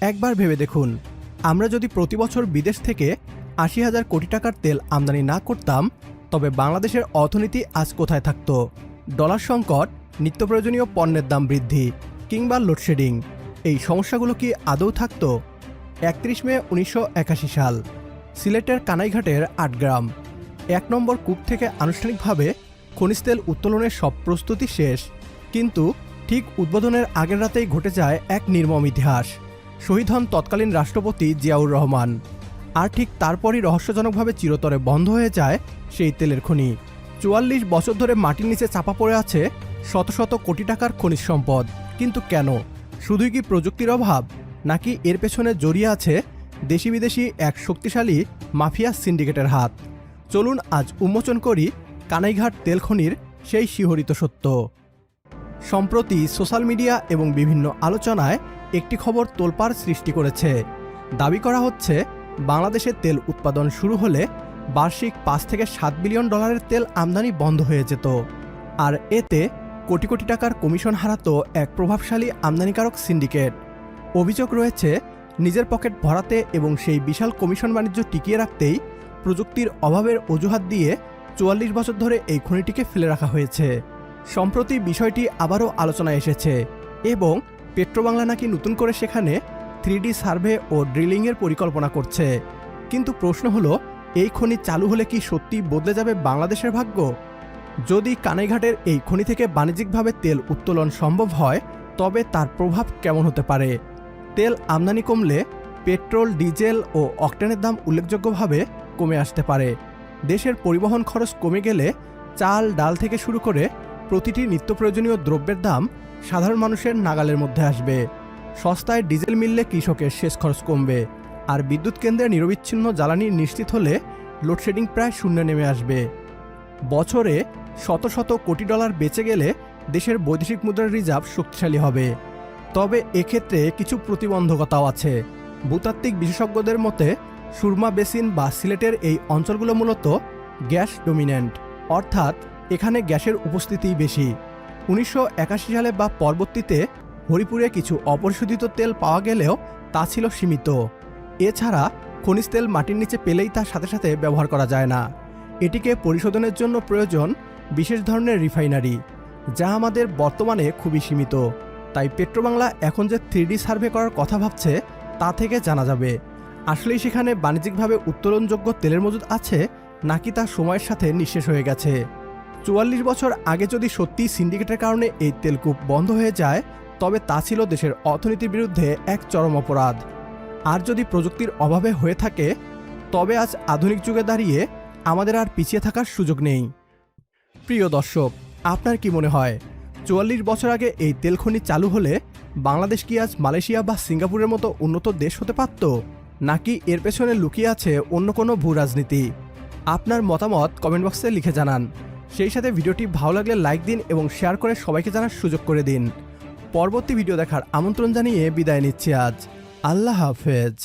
একবার ভেবে দেখুন, আমরা যদি প্রতি বছর বিদেশ থেকে ৮০,০০০ কোটি টাকার তেল আমদানি না করতাম, তবে বাংলাদেশের অর্থনীতি আজ কোথায় থাকত? ডলার সংকট, নিত্য প্রয়োজনীয় পণ্যের দাম বৃদ্ধি কিংবা লোডশেডিং, এই সমস্যাগুলো কি আদৌ থাকত? ৩১ মে ১৯৮১ সাল, সিলেটের কানাইঘাটের ৮ গ্রাম ১ নম্বর কূপ থেকে আনুষ্ঠানিকভাবে খনিজ তেল উত্তোলনের সব প্রস্তুতি শেষ, কিন্তু ঠিক উদ্বোধনের আগের রাতেই ঘটে যায় এক নির্মম ইতিহাস। শহীদ হন তৎকালীন রাষ্ট্রপতি জিয়াউর রহমান। আর ঠিক তারপরই রহস্যজনকভাবে চিরতরে বন্ধ হয়ে যায় সেই তেলের খনি। ৪৪ বছর ধরে মাটির নিচে চাপা পড়ে আছে শত শত কোটি টাকার খনিজ সম্পদ। কিন্তু কেন? শুধুই কি প্রযুক্তির অভাব, নাকি এর পেছনে জড়িয়ে আছে দেশি বিদেশি এক শক্তিশালী মাফিয়া সিন্ডিকেটের হাত? চলুন আজ উন্মোচন করি কানাইঘাট তেল খনির সেই শিহরিত সত্য। সম্প্রতি সোশ্যাল মিডিয়া এবং বিভিন্ন আলোচনায় একটি খবর তোলপাড় সৃষ্টি করেছে। দাবি করা হচ্ছে বাংলাদেশে তেল উৎপাদন শুরু হলে বার্ষিক ৫ থেকে ৭ বিলিয়ন ডলারের তেল আমদানি বন্ধ হয়ে যেত, আর এতে কোটি কোটি টাকার কমিশন হারাতো এক প্রভাবশালী আমদানিকারক সিন্ডিকেট। অভিযোগ রয়েছে, নিজের পকেট ভরাতে এবং সেই বিশাল কমিশন বাণিজ্য টিকিয়ে রাখতেই প্রযুক্তির অভাবের অজুহাত দিয়ে ৪৪ বছর ধরে এই খনিটিকে ফেলে রাখা হয়েছে। সম্প্রতি বিষয়টি আবারও আলোচনায় এসেছে এবং পেট্রোবাংলা নাকি নতুন করে সেখানে 3D সার্ভে ও ড্রিলিংয়ের পরিকল্পনা করছে। কিন্তু প্রশ্ন হলো, এই খনি চালু হলে কি সত্যি বদলে যাবে বাংলাদেশের ভাগ্য? যদি কানাইঘাটের এই খনি থেকে বাণিজ্যিকভাবে তেল উত্তোলন সম্ভব হয়, তবে তার প্রভাব কেমন হতে পারে? তেল আমদানি কমলে পেট্রোল, ডিজেল ও অকটেনের দাম উল্লেখযোগ্যভাবে কমে আসতে পারে। দেশের পরিবহন খরচ কমে গেলে চাল, ডাল থেকে শুরু করে প্রতিটি নিত্য প্রয়োজনীয় দ্রব্যের দাম সাধারণ মানুষের নাগালের মধ্যে আসবে। সস্তায় ডিজেল মিললে কৃষকের শেষ খরচ কমবে, আর বিদ্যুৎ কেন্দ্রে নিরবিচ্ছিন্ন জ্বালানি নিশ্চিত হলে লোডশেডিং প্রায় শূন্যে নেমে আসবে। বছরে শত শত কোটি ডলার বেঁচে গেলে দেশের বৈদেশিক মুদ্রার রিজার্ভ শক্তিশালী হবে। তবে এক্ষেত্রে কিছু প্রতিবন্ধকতাও আছে। ভূতাত্ত্বিক বিশেষজ্ঞদের মতে সুরমা বেসিন বা সিলেটের এই অঞ্চলগুলো মূলত গ্যাস ডমিন্যান্ট, অর্থাৎ এখানে গ্যাসের উপস্থিতিই বেশি। ১৯৮১ সালে বা পরবর্তীতে হরিপুরে কিছু অপরিশোধিত তেল পাওয়া গেলেও তা ছিল সীমিত। এছাড়া খনিজ তেল মাটির নিচে পেলেই তার সাথে সাথে ব্যবহার করা যায় না। এটিকে পরিশোধনের জন্য প্রয়োজন বিশেষ ধরনের রিফাইনারি, যা আমাদের বর্তমানে খুবই সীমিত। তাই পেট্রোবাংলা এখন যে 3D সার্ভে করার কথা ভাবছে, তা থেকে জানা যাবে আসলেই সেখানে বাণিজ্যিকভাবে উত্তোলনযোগ্য তেলের মজুদ আছে, নাকি তা সময়ের সাথে নিঃশেষ হয়ে গেছে। ৪৪ বছর আগে যদি সত্যি সিন্ডিকেটের কারণে এই তেলকূপ বন্ধ হয়ে যায়, তবে তা ছিল দেশের অর্থনীতির বিরুদ্ধে এক চরম অপরাধ। আর যদি প্রযুক্তির অভাবে হয়ে থাকে, তবে আজ আধুনিক যুগে দাঁড়িয়ে আমাদের আর পিছিয়ে থাকার সুযোগ নেই। প্রিয় দর্শক, আপনার কি মনে হয় ৪৪ বছর আগে এই তেল খনি চালু হলে বাংলাদেশ কি আজ মালয়েশিয়া বা সিঙ্গাপুরের মতো উন্নত দেশ হতে পারত, নাকি এর পেছনে লুকিয়ে আছে অন্য কোনো ভূ রাজনীতি? আপনার মতামত কমেন্ট বক্সে লিখে জানান। সেই সাথে ভিডিওটি ভালো লাগলে লাইক দিন এবং শেয়ার করে সবাইকে জানার সুযোগ করে দিন। পরবর্তী ভিডিও দেখার আমন্ত্রণ জানিয়ে বিদায় নিচ্ছি আজ। আল্লাহ হাফেজ।